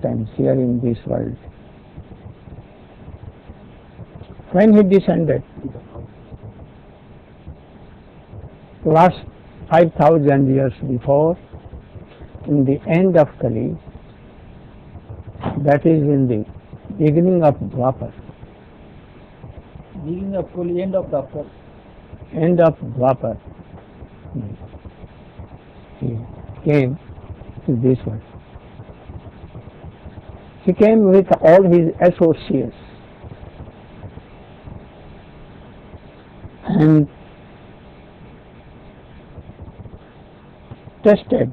existence here in this world. When he descended, last 5,000 years before, in the end of Kali, that is in the beginning of Dwapar. Beginning of Kali, end of Dwapar. End of Dwapar. He came to this world. He came with all his associates and tested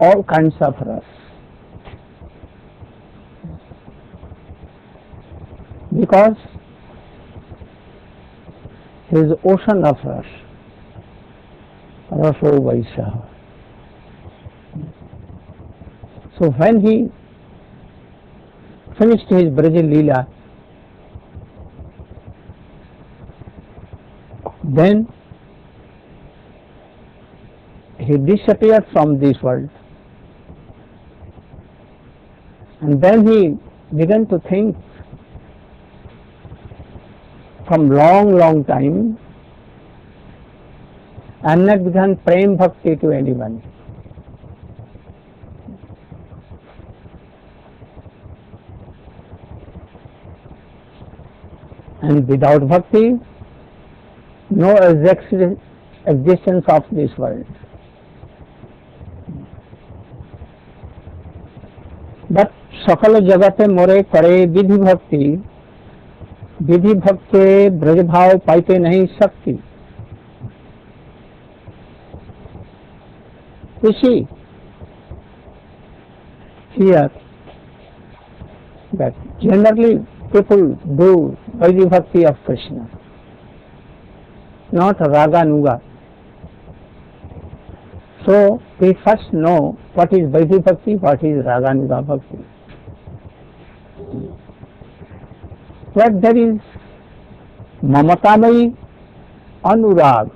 all kinds of rasa. Because his ocean of rasa, Raso Vaishaha. So when he finished his Braja Leela, then he disappeared from this world, and then he began to think from long time, and not began prem bhakti to anyone. And without bhakti, no existence of this world. But सकल जगते मोरे करे विधि भक्ति, विधि भक्ति ब्रज भाव पाइते नहीं सकती. You see here that generally people do Vaidhi Bhakti of Krishna, not Raga Nuga. So we first know what is Vaidhi Bhakti, what is Raga Nuga Bhakti. Where there is Mamatamai Anurag,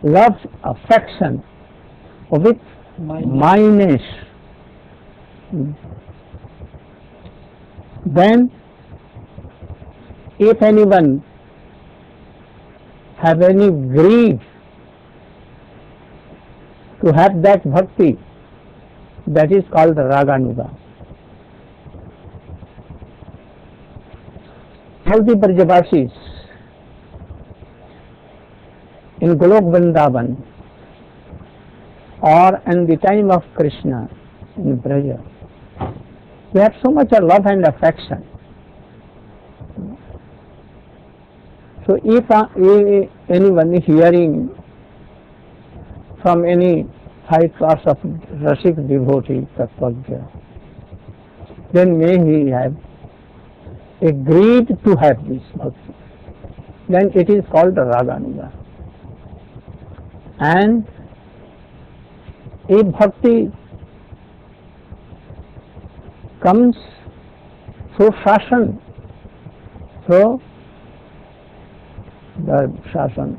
love, affection with minus, then if anyone have any greed to have that bhakti, that is called Raganuga. All the Brajavasis in Golok Vrindavan or in the time of Krishna in Braja, we have so much love and affection. So if anyone hearing from any high class of Rasik devotee, Tatvagya, then may he have agreed to have this bhakti. Then it is called Raganuga. And if bhakti comes through shasan, through the shasan,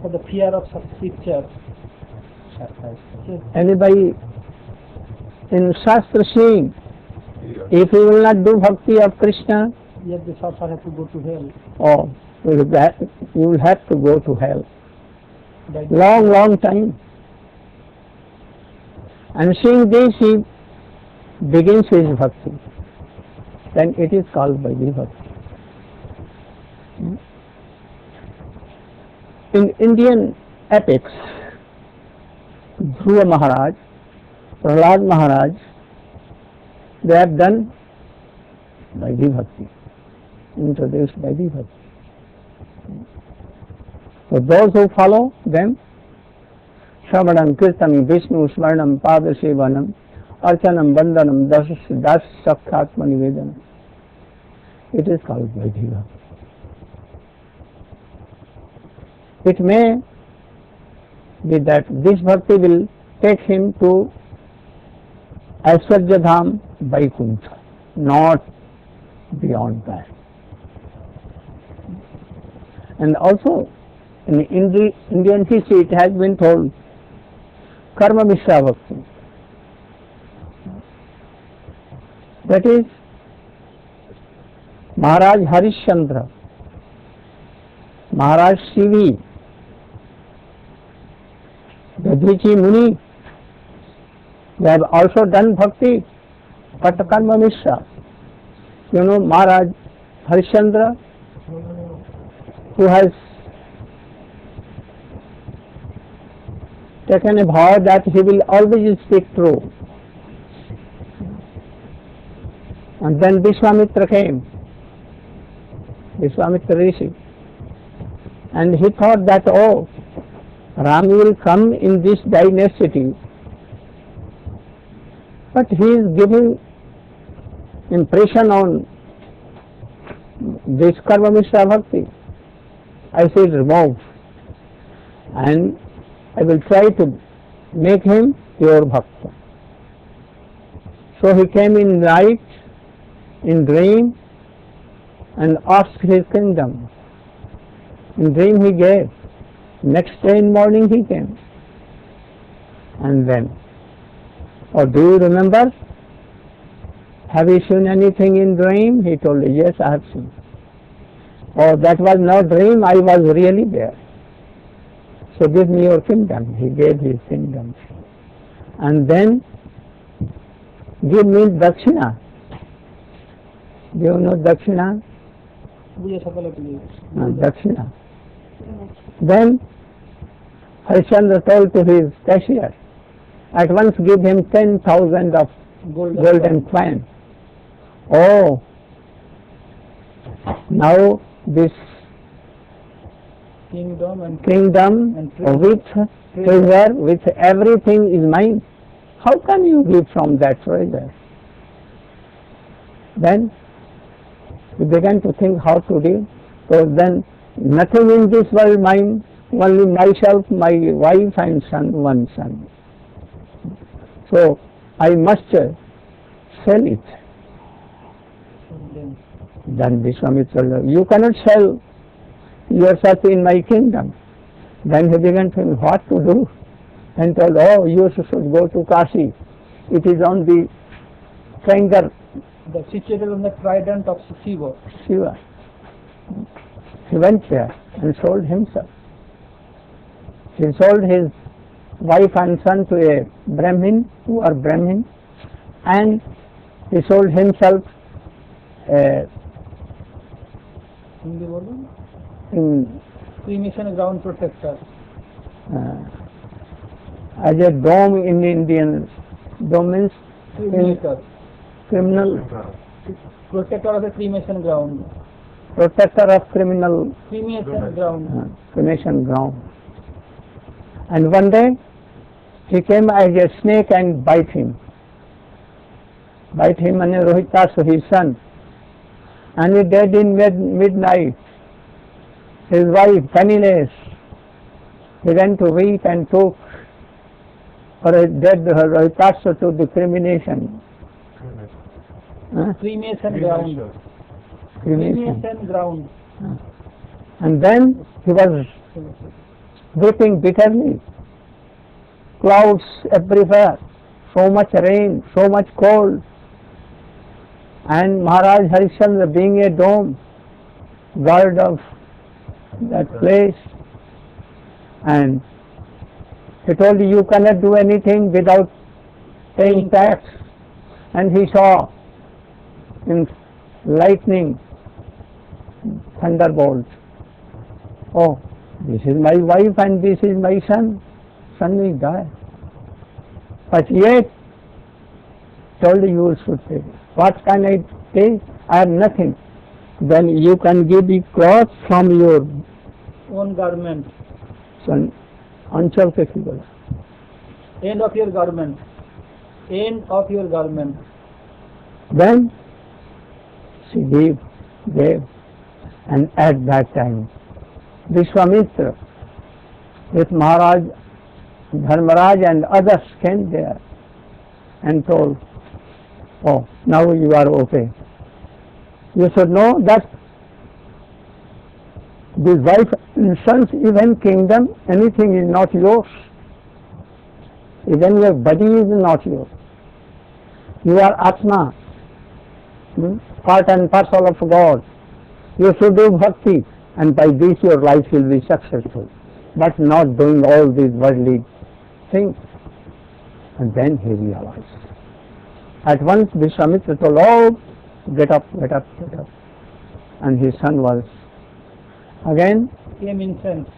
for the fear of scripture. Anybody in Shastra saying, if you will not do bhakti of Krishna, yet the suffer have to go to hell. Oh, you will have to go to hell. Long time. And seeing this, he begins his bhakti. Then it is called Vaidhi Bhakti. In Indian epics, Dhruva Maharaj, Prahlad Maharaj, they have done Vaidhi Bhakti, introduced Vaidhi Bhakti. So those who follow them, Shravanam, Kirtanam, Vishnu, Smaranam, Padasevanam, Archanam, Vandanam, Das Sakhatma Nivedanam. It is called Vaidhi Bhakti. It may be that this bhakti will take him to Aishwarya Dham, Vaikuntha, not beyond that. And also in Indian history it has been told Karma Mishra Bhakti. That is Maharaj Harishchandra, Maharaj Shivi, Dadhichi Muni, they have also done bhakti, but Karma Mishra. You know Maharaj Harishchandra, who has taken a vow that he will always speak true. And then Vishwamitra came, Vishwamitra Rishi, and he thought that, oh, Ram will come in this dynasty, but he is giving impression on this Karma Mishra Bhakti. I should remove, and I will try to make him pure Bhakta. So he came in night, in dream, and asked his kingdom. In dream he gave. Next day in morning he came. And then, oh, do you remember? Have you seen anything in dream? He told me, yes, I have seen. Oh, that was not dream, I was really there. So give me your kingdom. He gave his kingdom. And then, give me Dakshina. Do you know Dakshina? Dakshina. Then Harishchandra told to his cashier, at once give him 10,000 of golden coins. Oh, now this kingdom and with treasure, with everything is mine. How can you give from that treasure? Then he began to think how to give. So then nothing in this world mine, only myself, my wife and son, one son. So I must sell it. Then Vishwamitra said, you cannot sell yourself in my kingdom. Then he began to think what to do, and told, oh, you should go to Kashi. It is on the finger. The situated on the trident of Shiva. Shiva. He went there and sold himself. He sold his wife and son to a Brahmin, who are Brahmin, and he sold himself in cremation ground protector. As a dome in Indian, dome means criminal. Protector of the cremation ground. Protector of criminal. Cremation ground. Cremation ground. And one day he came as a snake and bite him. Bite him and Rohitasu, his son. And he died in midnight. His wife, penniless, began to weep and took her dead Rohitasu to the cremation. Cremation ground. Cremation ground. And then he was weeping bitterly. Clouds everywhere, so much rain, so much cold. And Maharaj Harishchandra, being a dome, guard of that place, and he told you cannot do anything without paying tax. And he saw in lightning, thunderbolts. Oh, this is my wife and this is my son. Son will die. But yet, told you should pay. What can I pay? I have nothing. Then you can give me clothes from your own garment. Son, Anchal ke ki bola. End of your garment. End of your garment. Then she gave, and at that time, Vishwamitra with Maharaj Dharmaraj and others came there and told, oh, now you are okay. You should know that the wife and son's even kingdom, anything is not yours. Even your body is not yours. You are Atma, part and parcel of God. You should do bhakti, and by this your life will be successful, but not doing all these worldly things. And then he realized. At once Vishwamitra told, oh, get up, get up, get up. And his son was again came in sense.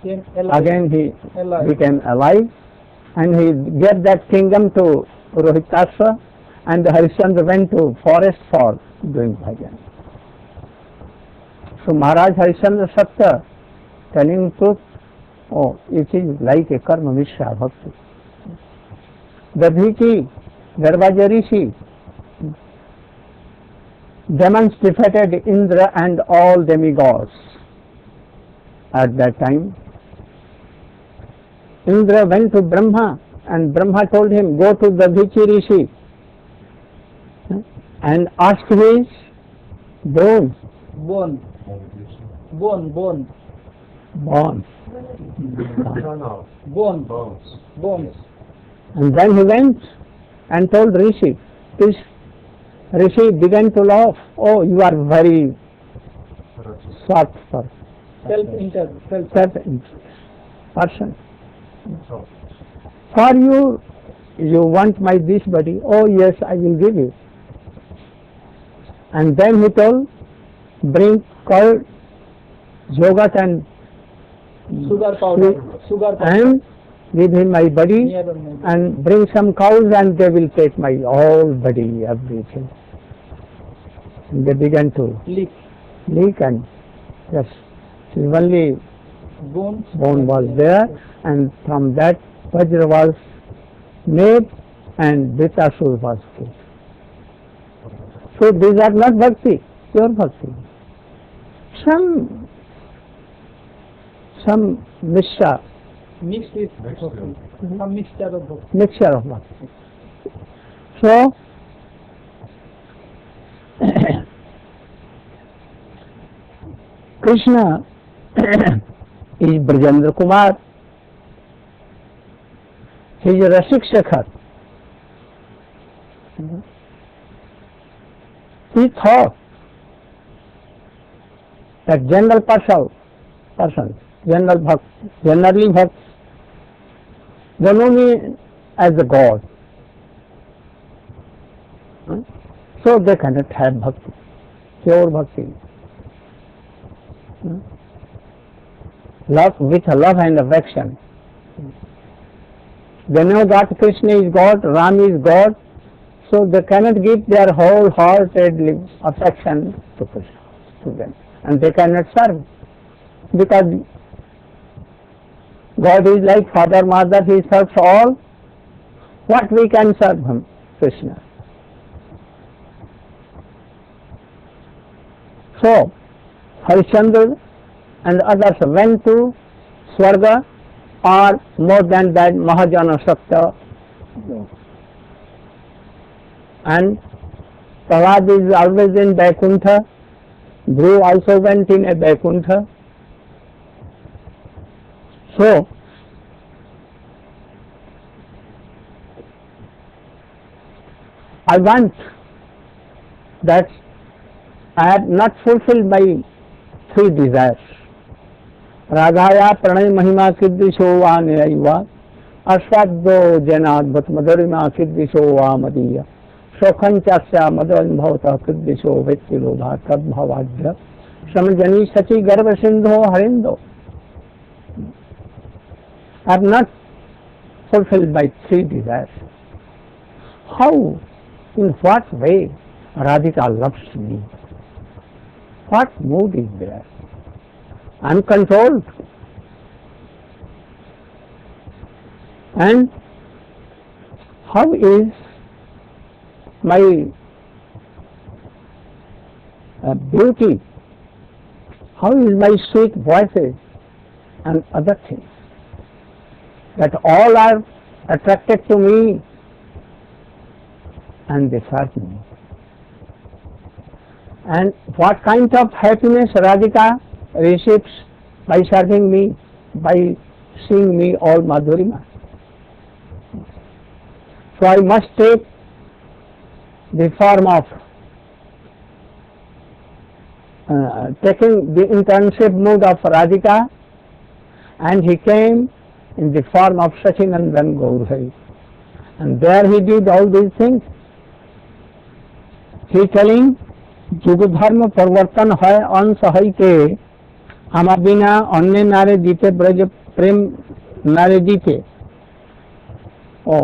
Came alive. Again he alive. became alive, and he gave that kingdom to Rohitasva, and Harishchandra went to forest for doing bhajan. So Maharaj Harishchandra Satya, telling truth, oh, it is like a karma mishra bhakti. Dabhiki, Garvaja Rishi, demons defeated Indra and all demigods. At that time, Indra went to Brahma, and Brahma told him, go to Dabhiki Rishi and ask his bone. Bone. Bones. And then he went and told Rishi. This Rishi began to laugh. Oh, you are very soft person. Self-interest person. For you want my this body? Oh yes, I will give you. And then he told, bring curd, yogurt and sugar powder. And give him my body, and bring some cows, and they will take my whole body, everything. And they began to leak, and yes, only bone was there, and from that Vajra was made, and Vritasur was killed. So these are not bhakti, pure bhakti. Some mishra, mixed with some mixture of bhakti. Mixture of bhakti. So Krishna is Brajendra Kumar. He is a Rasik Shekhar. He thought that general person, generally bhakt, they know me as a God. So they cannot have bhakti, pure bhakti. Love with love and affection. They know that Krishna is God, Ram is God, so they cannot give their wholehearted affection to Krishna, to them, and they cannot serve, because God is like father, mother, he serves all. What we can serve him? Krishna. So Harishchandra and others went to Swarga, or more than that, Mahajana Sakta. And Prahlad is always in Vaikuntha. Dhruv also went in a Vaikuntha. So I want that I have not fulfilled my three desires. Radhaya pranay mahima kiddisho va niraiva aswaddo janadvat madharima kiddisho va madiya shokhan chasya madhavan bhavata kiddisho vettilo bhatat bhavadya samajani sachi garva sindho harindo. I have not fulfilled my three desires. How, in what way Radhika loves me? What mood is there? Uncontrolled. And how is my beauty? How is my sweet voices and other things? That all are attracted to me and they serve me. And what kind of happiness Radhika receives by serving me, by seeing me all Madhurima. So I must take the form of taking the internship mood of Radhika, and he came in the form of Sachinandan Gaur. And there he did all these things. He telling जुग धर्म परिवर्तन है अंश है के आमा बिना अन्य नारे जीते ब्रज प्रेम नारे जीते ओ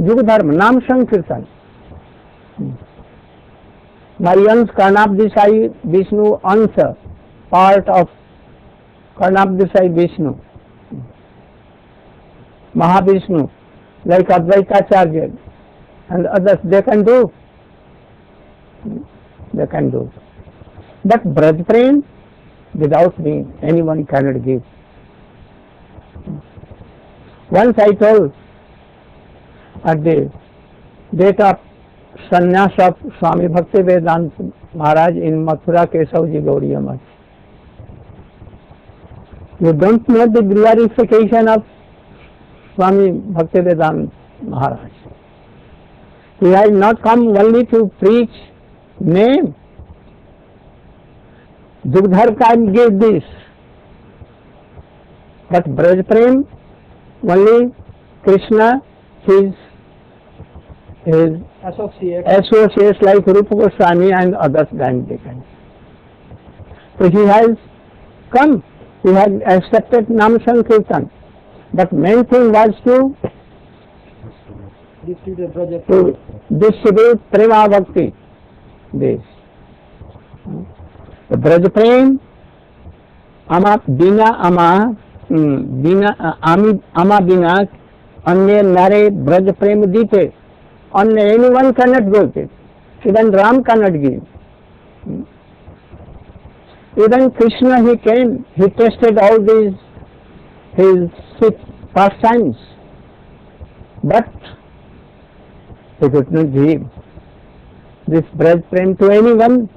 जुग धर्म नाम संकीर्तन my अंश कर्णाब दिशाई विष्णु अंश part of कर्णाब दिशाई Vishnu Mahavishnu like Advaitacharya and others, they can do. They can do. But Braj Prem, without me, anyone cannot give. Once I told at the date of sannyas of Swami Bhaktivedanta Maharaj in Mathura Kesavji Gauriya Math. You don't know the glorification of Swami Bhaktivedanta Maharaj. He has not come only to preach name. Dugdhar can give this. But Braj Prem, only Krishna, his associates like Rupa Goswami and others than they can. So he has come, he has accepted Nam Sankirtan. But main thing was to distribute Prema Bhakti. This. The Braj Prem, ama bina, अन्य नारे Braj Prem dite, अन्य anyone cannot give it. Even Ram cannot give. Even Krishna, he came, he tested all these his pastimes, but he could not give this Braj Prem to anyone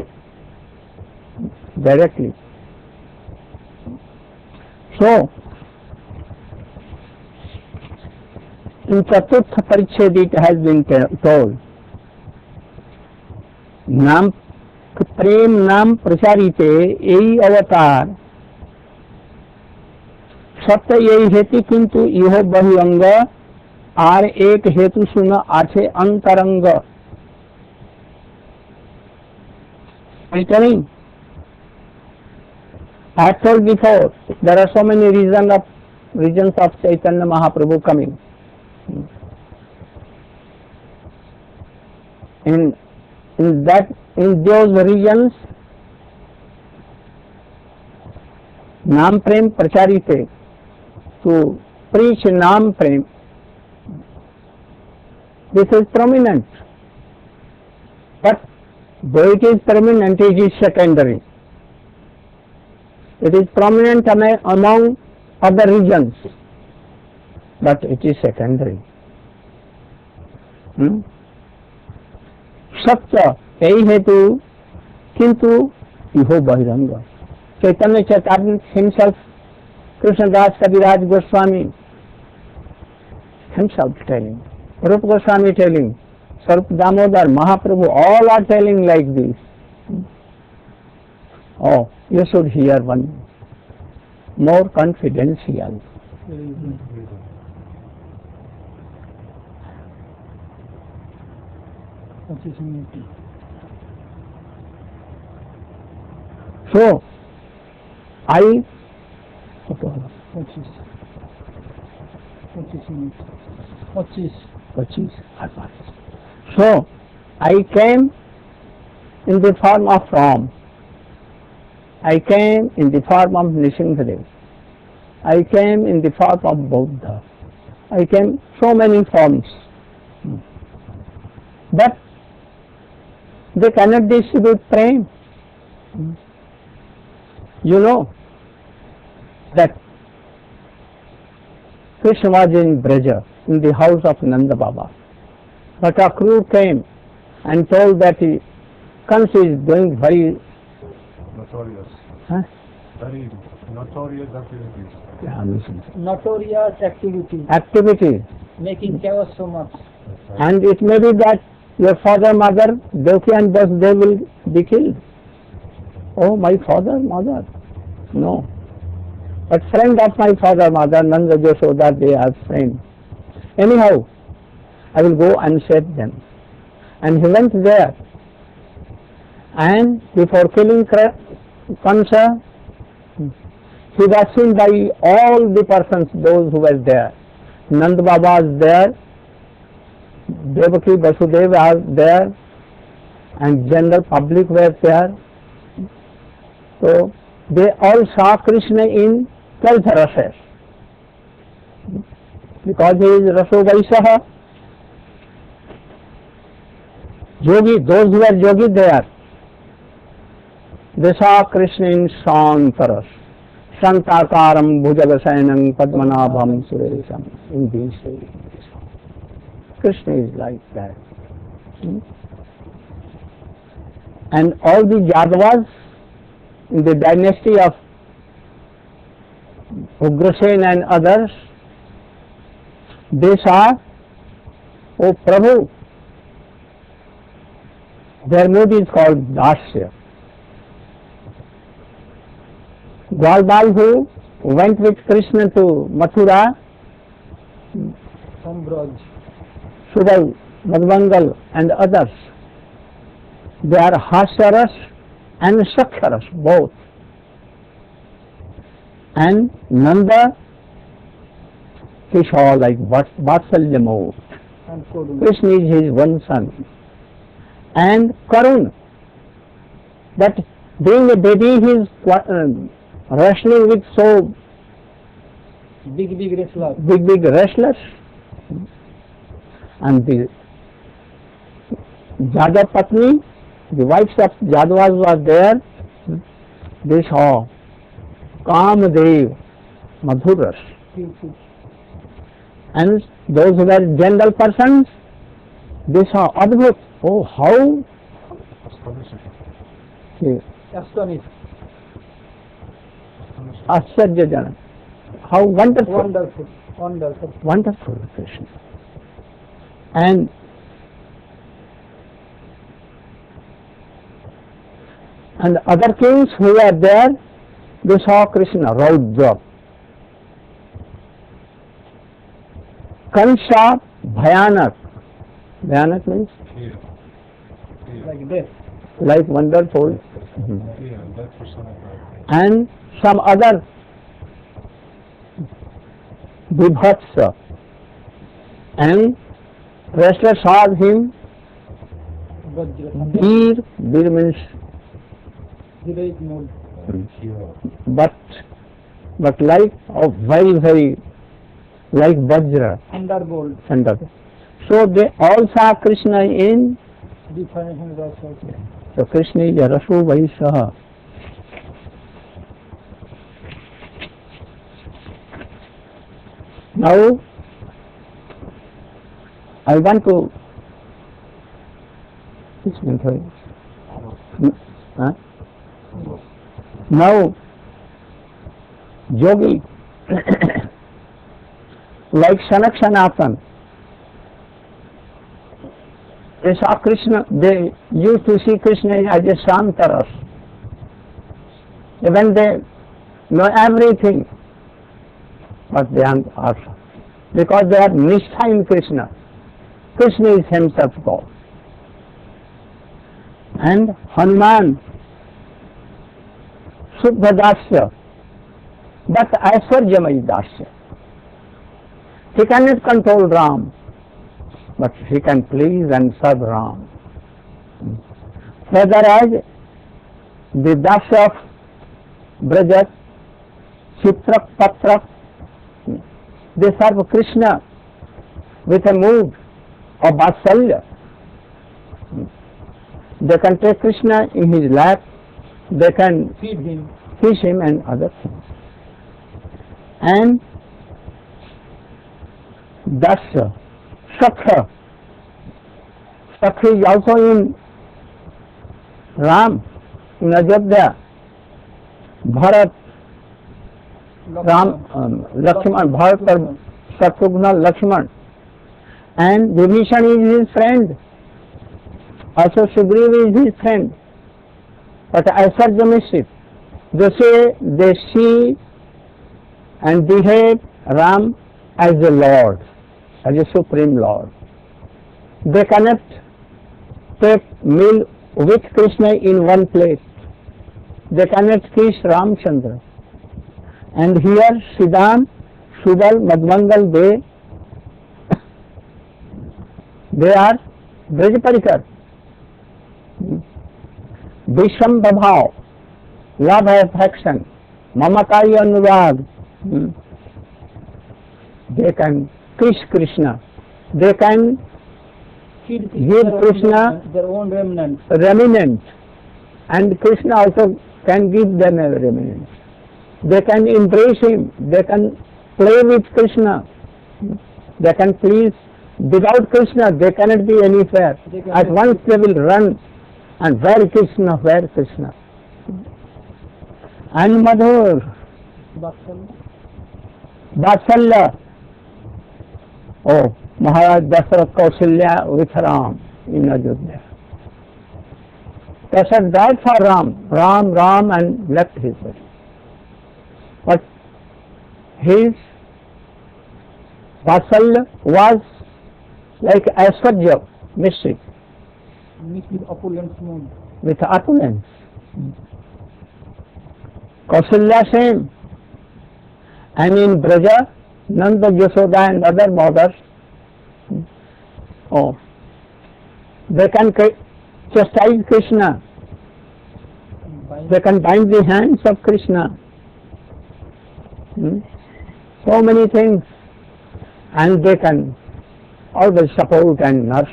directly. So, in Chaturtha Pariched it has been told, Nam Prem Nam Pracharite Ei Avatar सत्य यही हेतु किंतु यह बहुअंग are एक हेतु सुन आछे अंतरंग. I have told before, there are so many regions of Chaitanya Mahaprabhu coming. In those regions, Nam Prem Pracharite, to preach Nam Prem, this is prominent. But though it is prominent, it is secondary. It is prominent among other regions, but it is secondary. Satya, यही हेतु किंतु इहो बहिरंग. Chaitanya Charitamrita himself, Krishnadas Kaviraj Goswami himself telling, Rupa Goswami telling, Sarup Damodar, Mahaprabhu, all are telling like this. Oh, you should hear one more confidential. So, So, I came in the form of Ram. I came in the form of Nishingadev. I came in the form of Buddha. I came so many forms. But they cannot distribute prem. You know that Krishna was in Braja, in the house of Nanda Baba. But a crew came and told that Kansa is doing very notorious. Very notorious activities. Notorious activities. Activities. Making chaos so much. And it may be that your father, mother, Devaki and Vasudeva will be killed. Oh, my father, mother. No. But friend of my father, mother, Nanda, Yashoda, they are friends. Anyhow, I will go and save them. And he went there. And before killing Kamsa, he was seen by all the persons, those who were there. Nanda Baba was there, Devaki, Vasudeva was there, and general public were there. So they all saw Krishna in 12 rases. Because he is Raso Vaisaha. Yogi, those who are yogi there, they saw Krishna in Shantaras. Shantakaram Bhujagasayanam Padmanabham Suresham. In these ways. Krishna is like that. And all the Yadavas in the dynasty of Ugrasen and others, they saw, oh Prabhu, their mood is called Dasya. Gwaldal, who went with Krishna to Mathura, Sambraj, Sudal, Madhvangal and others, they are Hasyaras and Saksharas, both. And Nanda, he saw like Vatsalya mode. and Kodu. Krishna is his one son. And Karun, that being a baby, he is wrestling with so Big wrestler. big wrestlers. And the Jadav Patni, the wives of Jadavas were there. They saw Kamadev, Madhuras. And those who were general persons, they saw Adbhut. Oh, how Astonished. Ashcharyajanak. How wonderful. Wonderful. Wonderful. Wonderful Krishna. And other kings who were there, they saw Krishna, Raudra. Kansha, Bhayanak. Bhayanak means Like this. like wonderful. Yeah, that personified. And some other Vibhatsa. And wrestlers saw him. Vajra. Veer means Heroic mode. Hero. but like very like Vajra. Thunderbolt. Thunder. So they all saw Krishna in. Definition of also. So Krishna is Raso Vaisaha. Now I want to now yogi like Sanak Sanatan, they saw Krishna, they used to see Krishna as a Shantaras. When they know everything, but they are also, because they are Nishtha in Krishna. Krishna is himself God. And Hanuman, Suddha Dasya, but Aishwarjamai Dasya. He cannot control Ram, but he can please and serve Ram. Whereas the Dasya of Braja, Chitrak, Patrak, they serve Krishna with a mood of Vatsalya. They can take Krishna in his lap, they can Feed him. fish him and other things. And Dasya, Sakha. Sakha is also in Ram, in Ajodhya. Bharat, Ram, Lakshman, Bharat, Shatrugna, Lakshman. And Vibhishan is his friend. Also Sugriva is his friend. But as such the mischief, they see and behave Ram as a Lord, as a Supreme Lord. They cannot take meal with Krishna in one place. They cannot kiss Ramchandra. And here Siddham, Subal, Madhmangal, they are Brajparikar. Visham Bhabhav, love affection, Mamakai Anurag. They can kiss Krishna. They can give Krishna their own remnant. And Krishna also can give them a remnant. They can embrace him. They can play with Krishna. They can please. Without Krishna, they cannot be anywhere. At once they will run and where Krishna, where Krishna. And Madhur, Vatsalya. Oh, Maharaj Dasarath Kausalya with Ram in Ajodhya. Dasarath died for Ram and left his body. But his Vatsalya was like Aishwarya, mystery. Mixed with opulence moon. With opulence. Kausalya same. And in Braja, Nanda, Yashoda and other mothers, they can chastise Krishna. They can bind the hands of Krishna. So many things. And they can always support and nurse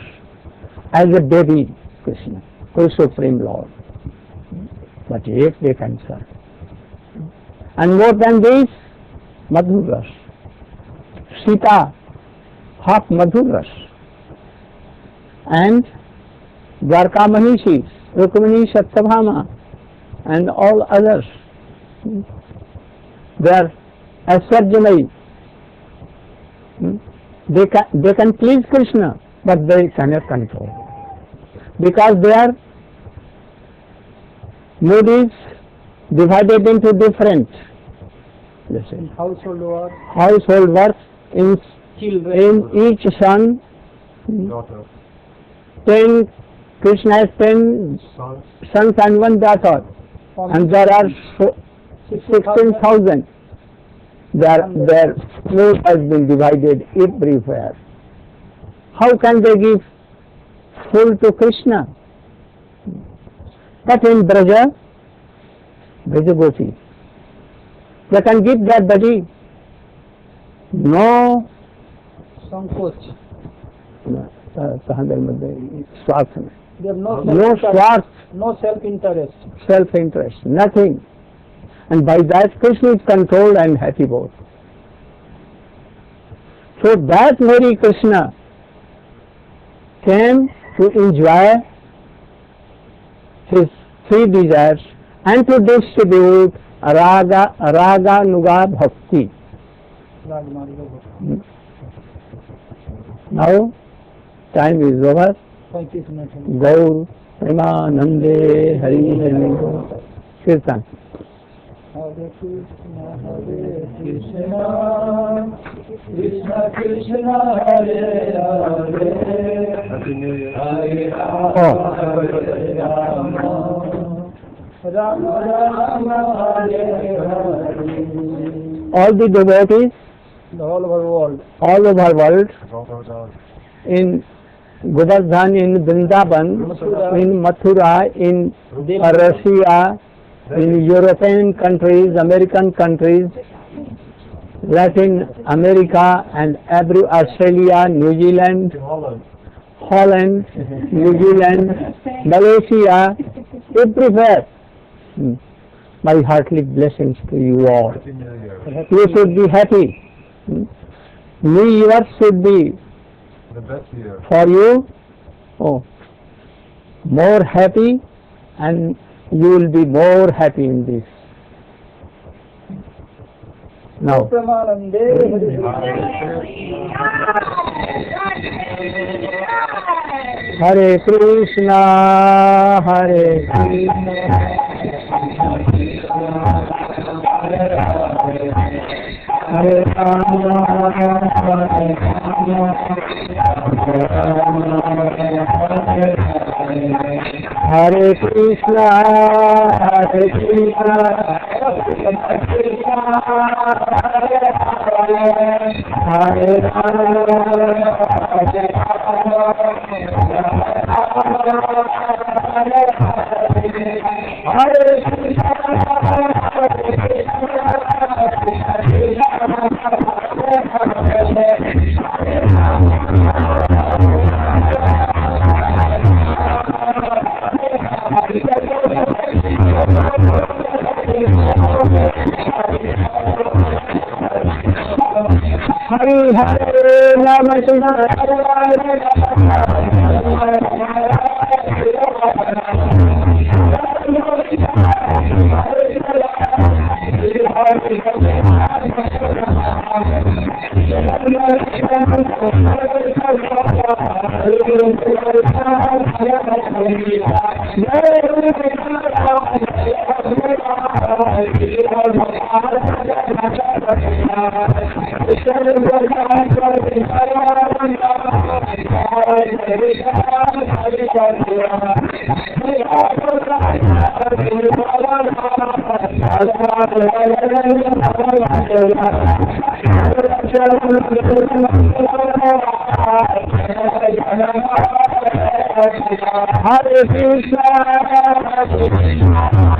as a baby Krishna, who is Supreme Lord. But yet they can serve. And more than this, Madhuras. Sita, half Madhuras. And Dwarka Manishis, Rukmini Satyabhama, and all others. They are Aishwarjamai. They can please Krishna, but they cannot control. Because their mood is divided into different household work in each son. Daughter. 10 Krishna has 10 sons and 1 daughter, and there are 16,000. Their mood has been divided everywhere. How can they give full to Krishna? But in Braja Gopi, they can give their body. No Sankoch. स्वार्थ में. They have no स्वार्थ, no self-interest. Self-interest, nothing. And by that Krishna is controlled and happy both. So that very Krishna came to enjoy his 3 desires and to distribute raga nuga bhakti. Now time is over. Gaur Premanande Hari Hari Kirtan. Hare Krishna, Krishna Krishna, Hare Hare, Hare Rama, Rama Hare Hare. All the devotees, the whole world, all over world, in Govardhan, in Vrindavan, in Mathura, in Russia, in European countries, American countries, Latin America, and every Australia, New Zealand, Holland, New Zealand, Malaysia, everywhere. My heartily blessings to you all. You should be happy. New Year should be the best year for you. More happy, and you will be more happy in this. Now. Hare Krishna, Hare Krishna, Hare Rama, Hare Rama, Hare Krishna, Hare Krishna, Hare Hare Hare Rama Krishna Hare Krishna, Hare Krishna,